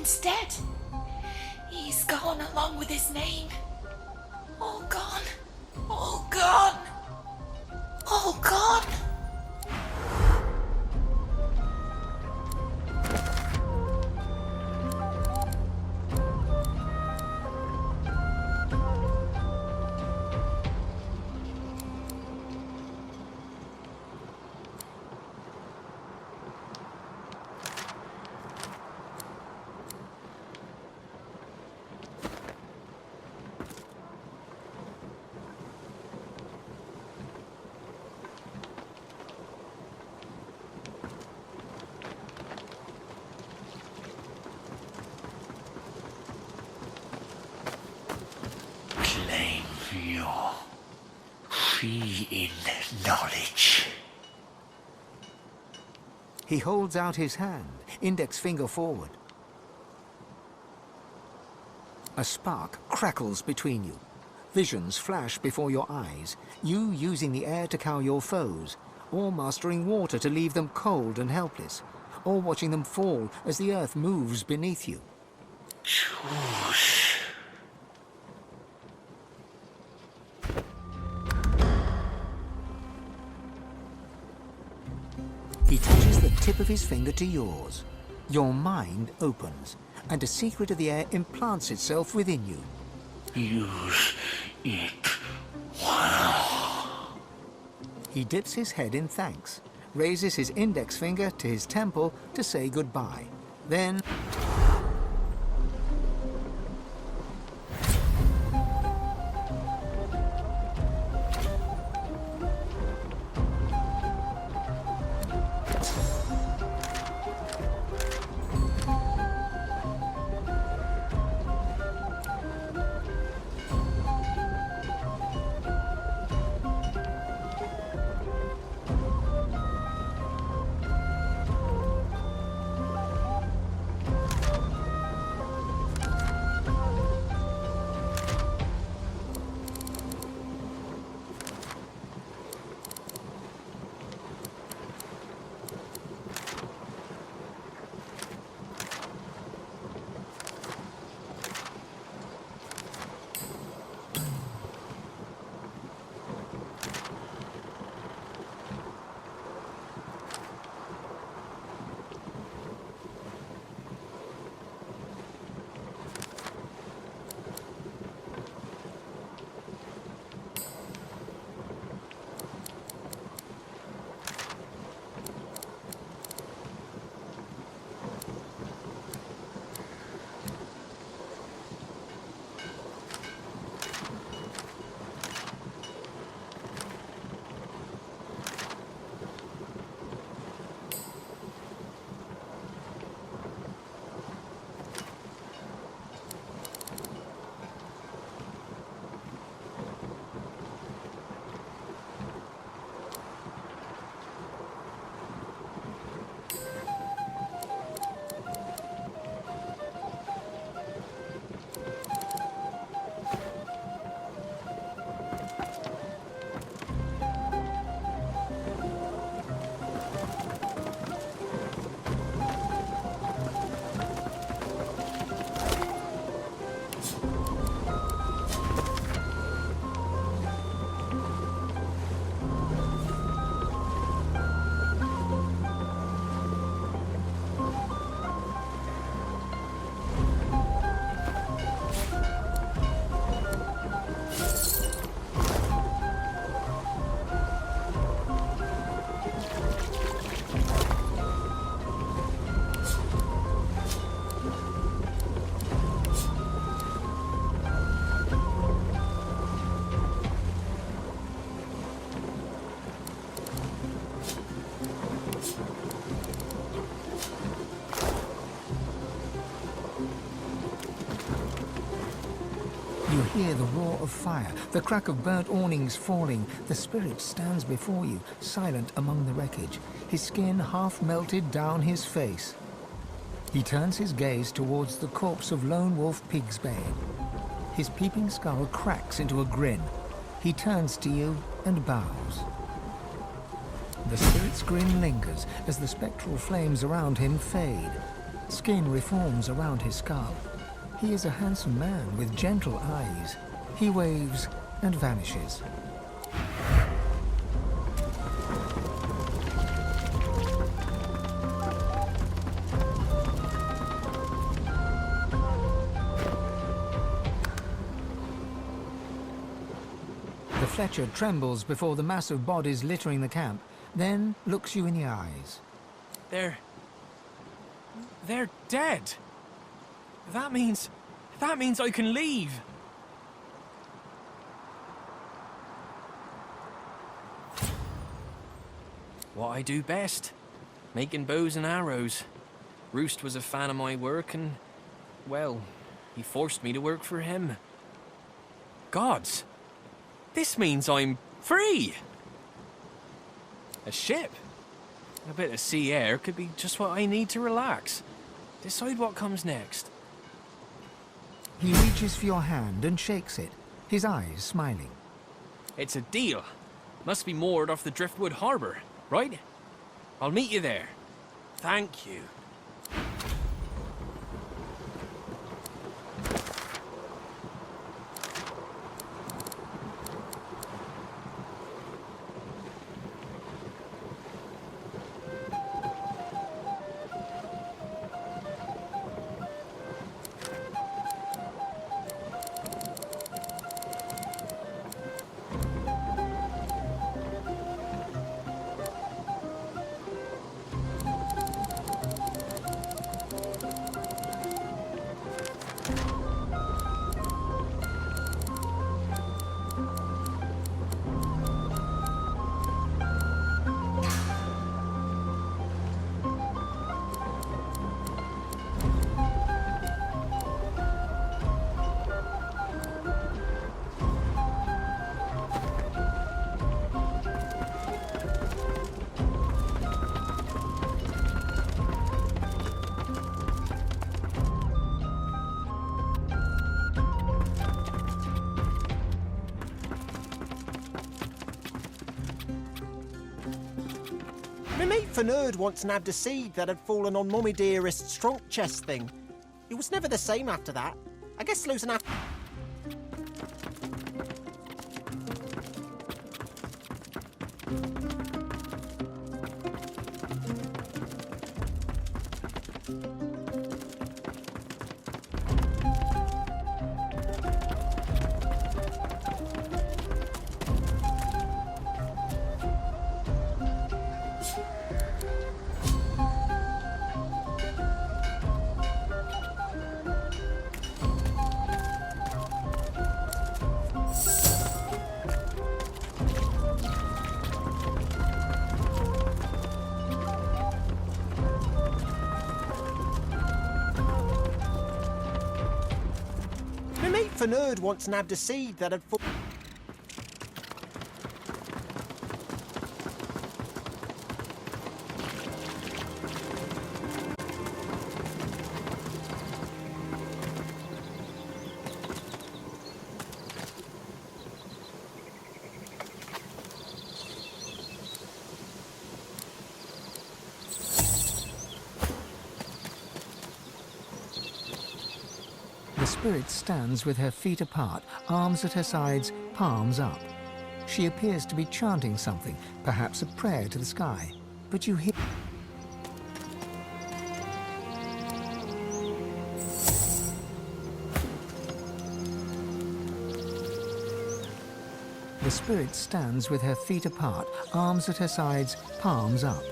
instead. He's gone along with his name. All gone. All gone. All gone. Fee in knowledge. He holds out his hand, index finger forward. A spark crackles between you. Visions flash before your eyes, you using the air to cow your foes, or mastering water to leave them cold and helpless, or watching them fall as the earth moves beneath you. Choose. He touches the tip of his finger to yours. Your mind opens, and a secret of the air implants itself within you. Use it well. He dips his head in thanks, raises his index finger to his temple to say goodbye. Then... You hear the roar of fire, the crack of burnt awnings falling. The spirit stands before you, silent among the wreckage, his skin half melted down his face. He turns his gaze towards the corpse of Lone Wolf Pigsbane. His peeping skull cracks into a grin. He turns to you and bows. The spirit's grin lingers as the spectral flames around him fade. Skin reforms around his skull. He is a handsome man with gentle eyes. He waves and vanishes. The Fletcher trembles before the mass of bodies littering the camp, then looks you in the eyes. They're dead. That means I can leave. What I do best, making bows and arrows. Roost was a fan of my work and, well, he forced me to work for him. Gods, this means I'm free. A ship. A bit of sea air could be just what I need to relax. Decide what comes next. He reaches for your hand and shakes it, his eyes smiling. It's a deal. Must be moored off the Driftwood Harbour, right? I'll meet you there. Thank you. My mate Fernerd once nabbed a seed that had fallen on Mummy Dearest's trunk chest thing. It was never the same after that. I guess losing after... Fernerd once nabbed a seed that had fallen... The spirit stands with her feet apart, arms at her sides, palms up. She appears to be chanting something, perhaps a prayer to the sky. But you hear... The spirit stands with her feet apart, arms at her sides, palms up.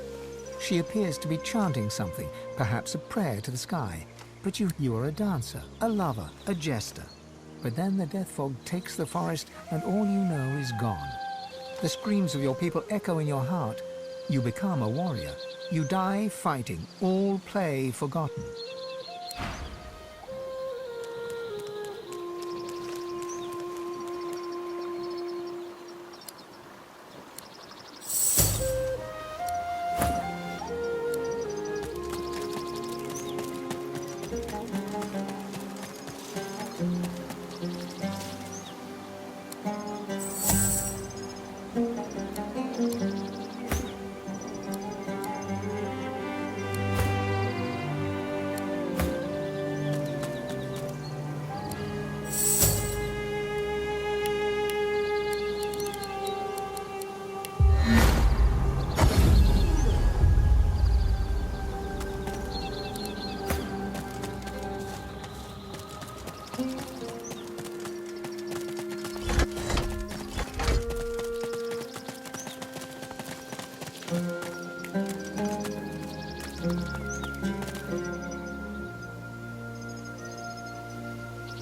She appears to be chanting something, perhaps a prayer to the sky. But you are a dancer, a lover, a jester. But then the death fog takes the forest and all you know is gone. The screams of your people echo in your heart. You become a warrior. You die fighting, all play forgotten.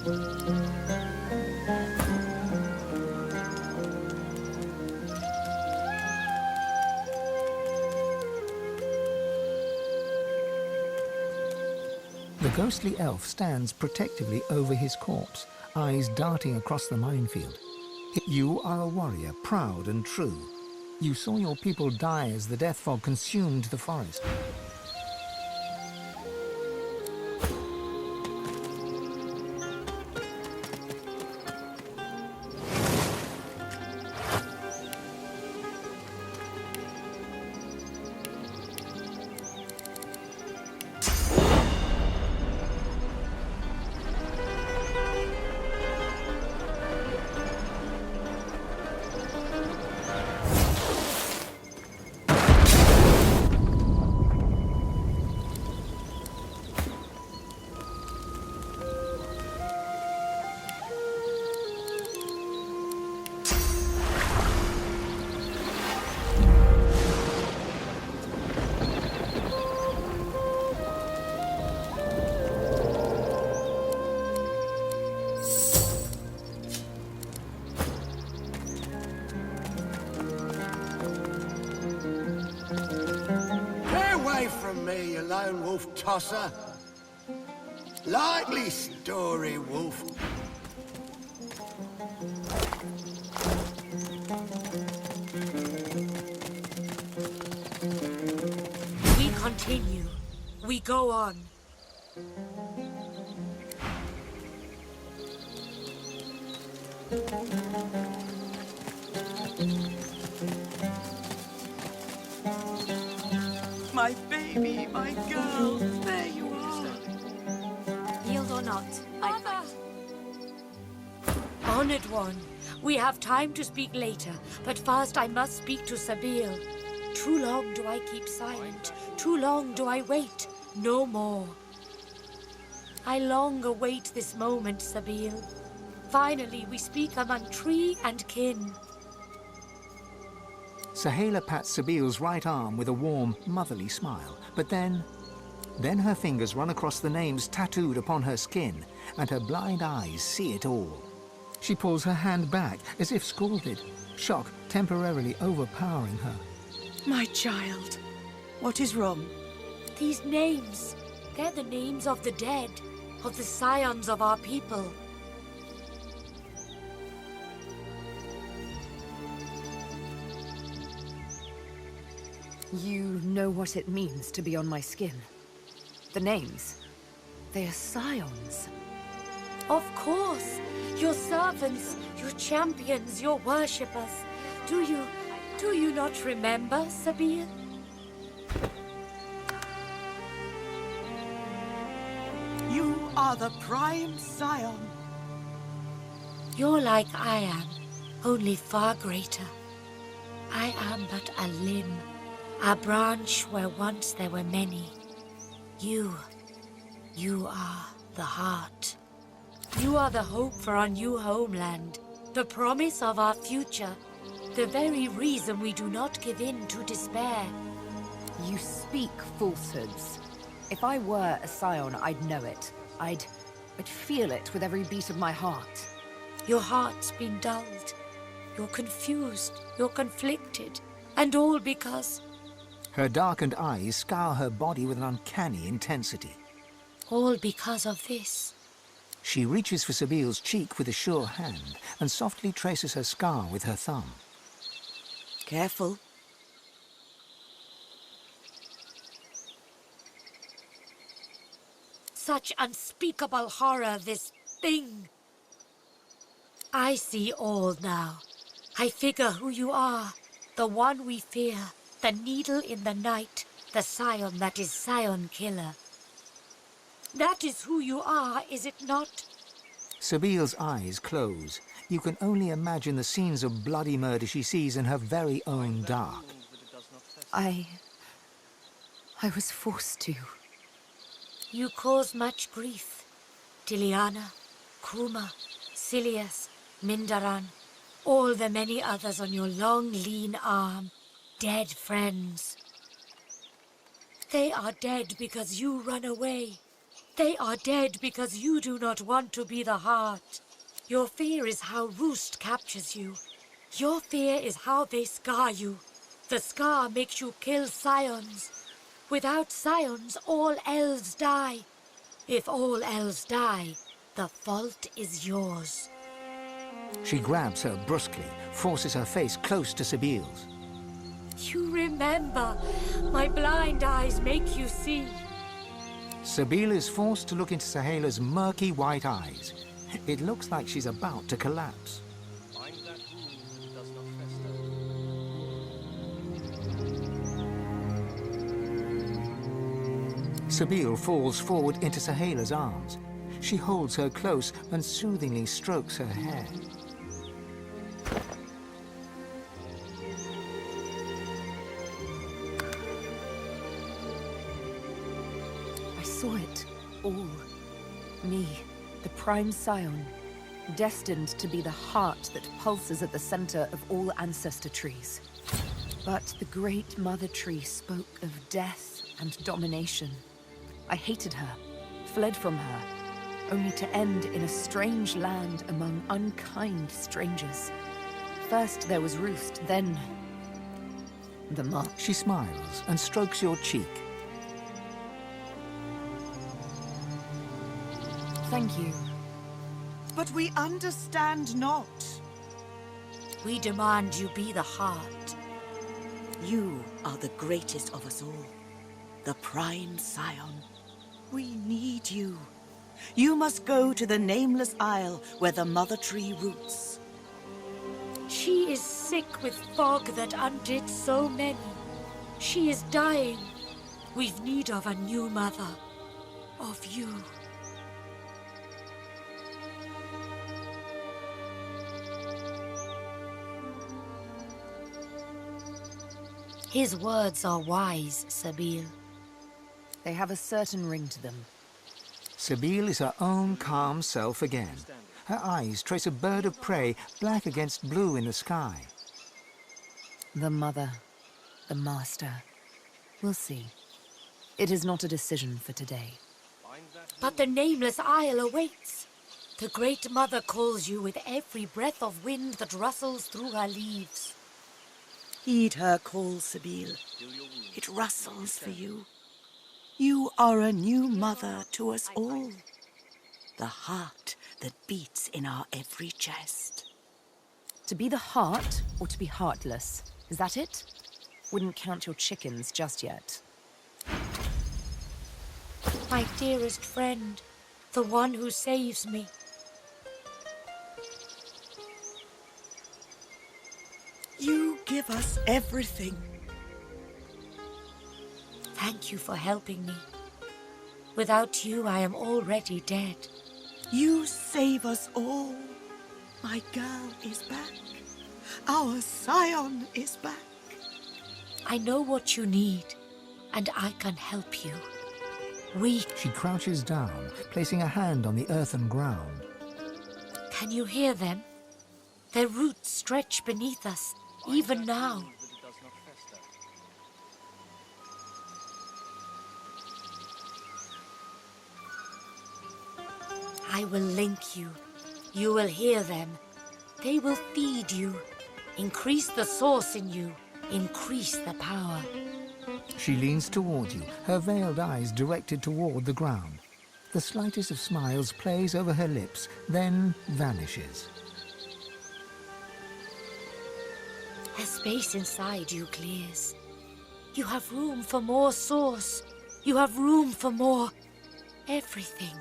The ghostly elf stands protectively over his corpse, eyes darting across the minefield. You are a warrior, proud and true. You saw your people die as the death fog consumed the forest. Lone wolf tosser. Likely story, wolf. We continue. We go on. My baby, my girl, there you are. Yield or not, I fight. Honored one, we have time to speak later, but first I must speak to Sameila. Too long do I keep silent, too long do I wait, no more. I long await this moment, Sameila. Finally, we speak among tree and kin. Sameila pats Sameil's right arm with a warm, motherly smile, but then her fingers run across the names tattooed upon her skin, and her blind eyes see it all. She pulls her hand back, as if scalded, shock temporarily overpowering her. My child, what is wrong? These names, they're the names of the dead, of the scions of our people. You know what it means to be on my skin. The names, they are scions. Of course! Your servants, your champions, your worshippers. Do you not remember, Sameila? You are the prime scion. You're like I am, only far greater. I am but a limb, a branch where once there were many. You are the heart. You are the hope for our new homeland, the promise of our future, the very reason we do not give in to despair. You speak falsehoods. If I were a scion, I'd know it. I'd feel it with every beat of my heart. Your heart's been dulled. You're confused, you're conflicted, and all because... Her darkened eyes scour her body with an uncanny intensity. All because of this. She reaches for Sameil's cheek with a sure hand and softly traces her scar with her thumb. Careful. Such unspeakable horror, this thing. I see all now. I figure who you are, the one we fear, the needle in the night, the scion that is scion killer. That is who you are, is it not? Sameil's eyes close. You can only imagine the scenes of bloody murder she sees in her very own dark. I was forced to. You cause much grief. Tiliana, Kuma, Silius, Mindaran, all the many others on your long, lean arm. Dead friends. They are dead because you run away. They are dead because you do not want to be the heart. Your fear is how Roost captures you. Your fear is how they scar you. The scar makes you kill scions. Without scions, all elves die. If all elves die, the fault is yours. She grabs her brusquely, forces her face close to Sameil's. You remember. My blind eyes make you see. Sameila is forced to look into Sameila's murky white eyes. It looks like she's about to collapse. Bind that wound does not fester. Sameila falls forward into Sameila's arms. She holds her close and soothingly strokes her hair. I saw it all. Me, the prime scion, destined to be the heart that pulses at the center of all ancestor trees. But the great mother tree spoke of death and domination. I hated her, fled from her, only to end in a strange land among unkind strangers. First there was Roost, then the mark. She smiles and strokes your cheek. Thank you. But we understand not. We demand you be the heart. You are the greatest of us all, the prime scion. We need you. You must go to the nameless isle where the mother tree roots. She is sick with fog that undid so many. She is dying. We've need of a new mother. Of you. His words are wise, Sameila. They have a certain ring to them. Sameila is her own calm self again. Her eyes trace a bird of prey, black against blue in the sky. The mother, the master. We'll see. It is not a decision for today. But the nameless isle awaits. The great mother calls you with every breath of wind that rustles through her leaves. Heed her call, Sameila. It rustles for you. You are a new mother to us all. The heart that beats in our every chest. To be the heart, or to be heartless? Is that it? Wouldn't count your chickens just yet. My dearest friend, the one who saves me. You give us everything. Thank you for helping me. Without you, I am already dead. You save us all. My girl is back. Our scion is back. I know what you need, and I can help you. She crouches down, placing a hand on the earthen ground. Can you hear them? Their roots stretch beneath us, even now. I will link you. You will hear them. They will feed you. Increase the source in you. Increase the power. She leans toward you, her veiled eyes directed toward the ground. The slightest of smiles plays over her lips, then vanishes. A space inside you clears. You have room for more source. You have room for more everything.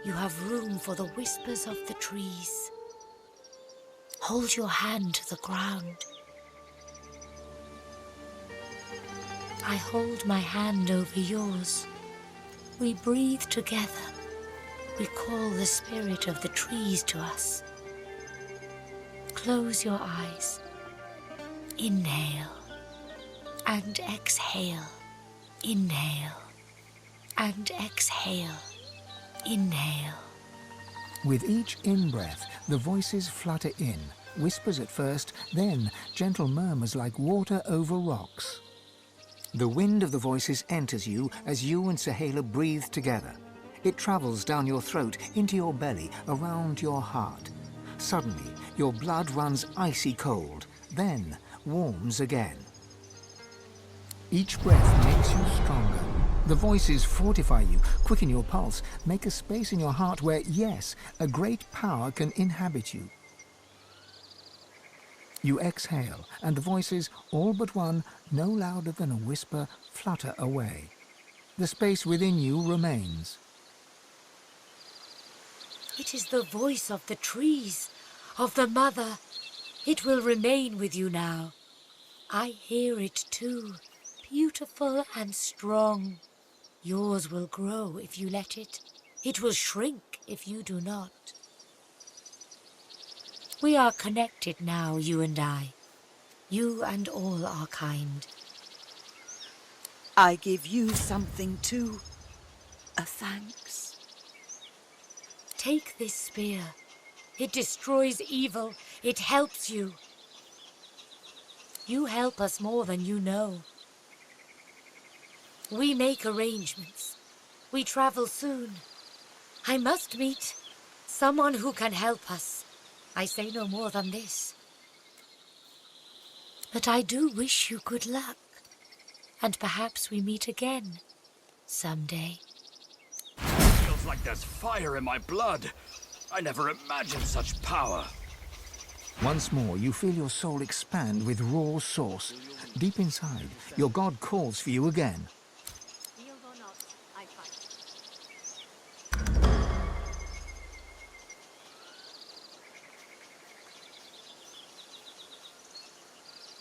You have room for the whispers of the trees. Hold your hand to the ground. I hold my hand over yours. We breathe together. We call the spirit of the trees to us. Close your eyes. Inhale and exhale. Inhale and exhale. Inhale. With each in-breath, the voices flutter in, whispers at first, then gentle murmurs like water over rocks. The wind of the voices enters you as you and Sameila breathe together. It travels down your throat, into your belly, around your heart. Suddenly, your blood runs icy cold, then warms again. Each breath makes you stronger. The voices fortify you, quicken your pulse, make a space in your heart where, yes, a great power can inhabit you. You exhale, and the voices, all but one, no louder than a whisper, flutter away. The space within you remains. It is the voice of the trees, of the mother. It will remain with you now. I hear it too, beautiful and strong. Yours will grow if you let it. It will shrink if you do not. We are connected now, you and I. You and all our kind. I give you something too. A thanks. Take this spear. It destroys evil. It helps you. You help us more than you know. We make arrangements. We travel soon. I must meet someone who can help us. I say no more than this. But I do wish you good luck. And perhaps we meet again someday. Feels like there's fire in my blood. I never imagined such power. Once more, you feel your soul expand with raw source. Deep inside, your god calls for you again.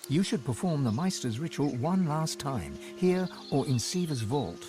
You should perform the Meister's ritual one last time, here or in Siva's vault.